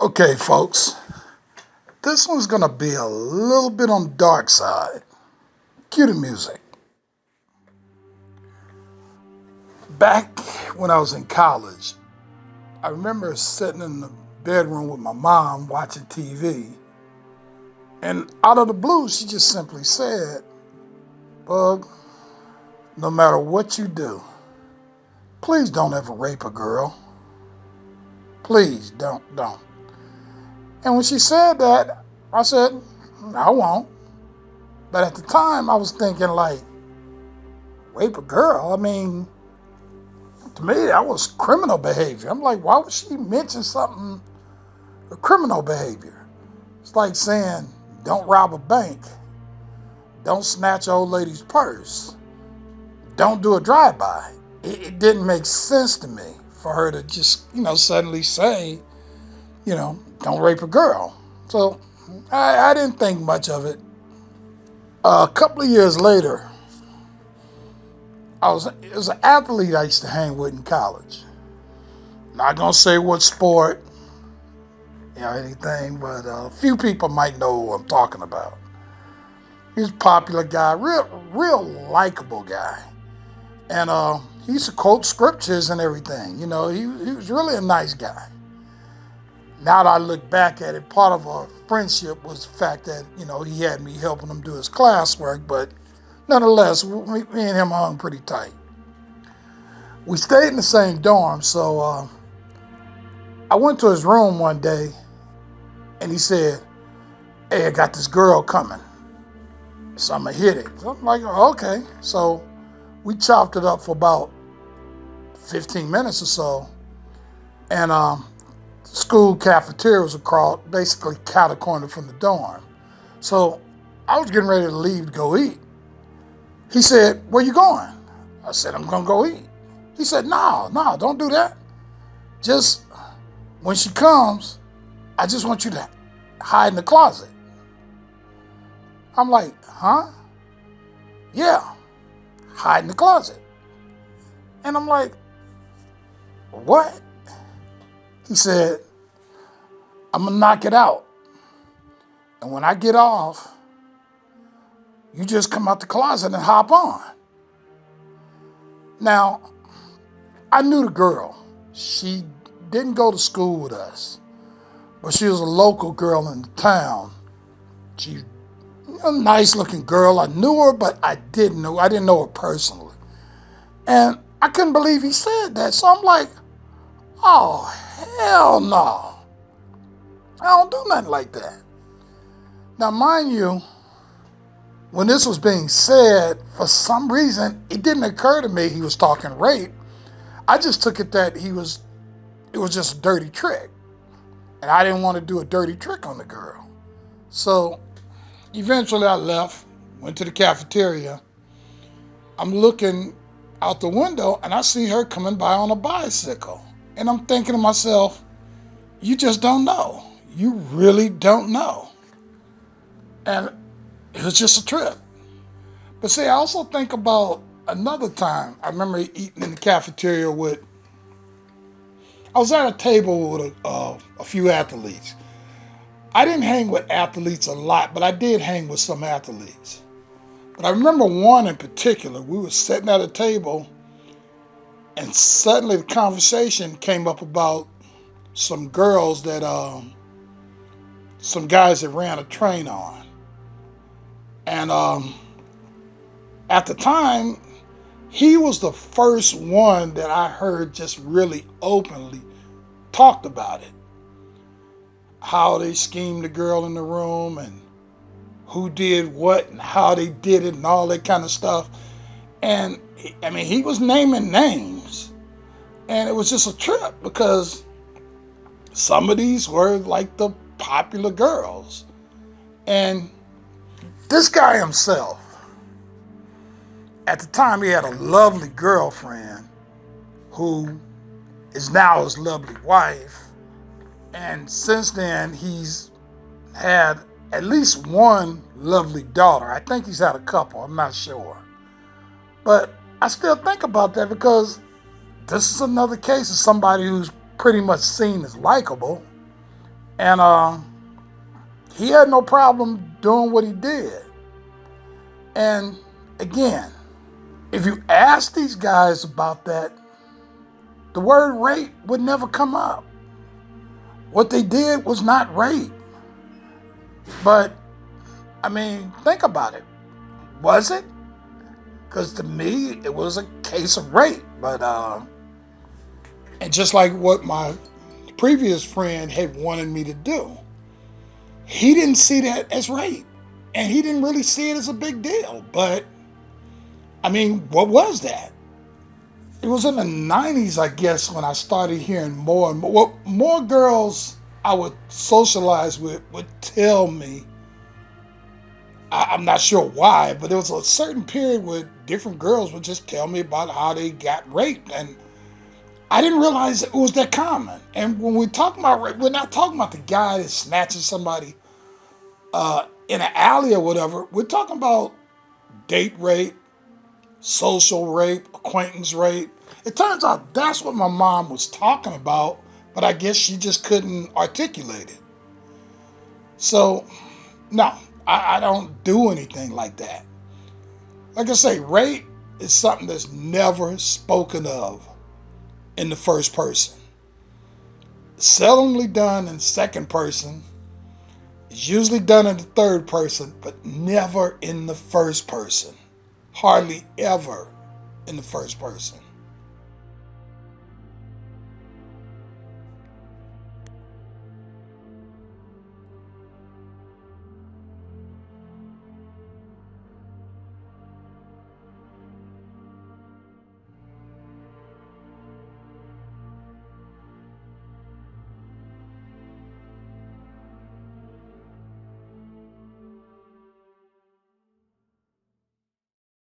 Okay, folks, this one's gonna be a little bit on the dark side. Cue the music. Back when I was in college, I remember sitting in the bedroom with my mom watching TV, and out of the blue, she just simply said, Bug, no matter what you do, please don't ever rape a girl. Please don't. And when she said that, I said, I won't. But at the time, I was thinking, like, rape a girl? I mean, to me, that was criminal behavior. I'm like, why would she mention something, a criminal behavior? It's like saying, don't rob a bank, don't snatch an old lady's purse, don't do a drive-by. It didn't make sense to me for her to just, suddenly say, don't rape a girl. So I didn't think much of it. A couple of years later, it was an athlete I used to hang with in college. Not gonna say what sport, anything, but a few people might know who I'm talking about. He's a popular guy, real likable guy, and he used to quote scriptures and everything. He was really a nice guy. Now that I look back at it, part of our friendship was the fact that he had me helping him do his classwork, but nonetheless, me and him hung pretty tight. We stayed in the same dorm, so I went to his room one day, and he said, "Hey, I got this girl coming, so I'm gonna hit it." So I'm like, "Oh, okay." So we chopped it up for about 15 minutes or so, and school cafeteria was across, basically cat a corner from the dorm. So I was getting ready to leave to go eat. He said, "Where you going?" I said, "I'm gonna go eat." He said, "No, don't do that. Just when she comes, I just want you to hide in the closet." I'm like, "Huh?" "Yeah, hide in the closet." And I'm like, "What?" He said, "I'm gonna knock it out. And when I get off, you just come out the closet and hop on." Now, I knew the girl. She didn't go to school with us, but she was a local girl in the town. She a nice looking girl. I knew her, but I didn't know her personally. And I couldn't believe he said that. So I'm like, oh, hell no. I don't do nothing like that. Now, mind you, when this was being said, for some reason, it didn't occur to me he was talking rape. I just took it that it was just a dirty trick. And I didn't want to do a dirty trick on the girl. So eventually I left, went to the cafeteria. I'm looking out the window and I see her coming by on a bicycle. And I'm thinking to myself, you just don't know. You really don't know. And it was just a trip. But see, I also think about another time. I remember eating in the cafeteria I was at a table with a few athletes. I didn't hang with athletes a lot, but I did hang with some athletes. But I remember one in particular. We were sitting at a table, and suddenly the conversation came up about some girls that some guys that ran a train on. And at the time, he was the first one that I heard just really openly talked about it. How they schemed the girl in the room and who did what and how they did it and all that kind of stuff. And I mean, he was naming names. And it was just a trip because some of these were like the popular girls. And this guy himself, at the time, he had a lovely girlfriend who is now his lovely wife. And since then, he's had at least one lovely daughter. I think he's had a couple, I'm not sure. But I still think about that because this is another case of somebody who's pretty much seen as likable. And he had no problem doing what he did. And again, if you ask these guys about that, the word rape would never come up. What they did was not rape. But, I mean, think about it. Was it? Because to me, it was a case of rape. But, and just like what my previous friend had wanted me to do, he didn't see that as rape. And he didn't really see it as a big deal. But, I mean, what was that? It was in the 90s, I guess, when I started hearing more and more. Well, more girls I would socialize with would tell me, I'm not sure why, but there was a certain period where different girls would just tell me about how they got raped. And I didn't realize it was that common. And when we talk about rape, we're not talking about the guy that snatches somebody in an alley or whatever. We're talking about date rape, social rape, acquaintance rape. It turns out that's what my mom was talking about, but I guess she just couldn't articulate it. So, no, I don't do anything like that. Like I say, rape is something that's never spoken of in the first person. Seldomly done in second person. It's usually done in the third person, but never in the first person. Hardly ever in the first person.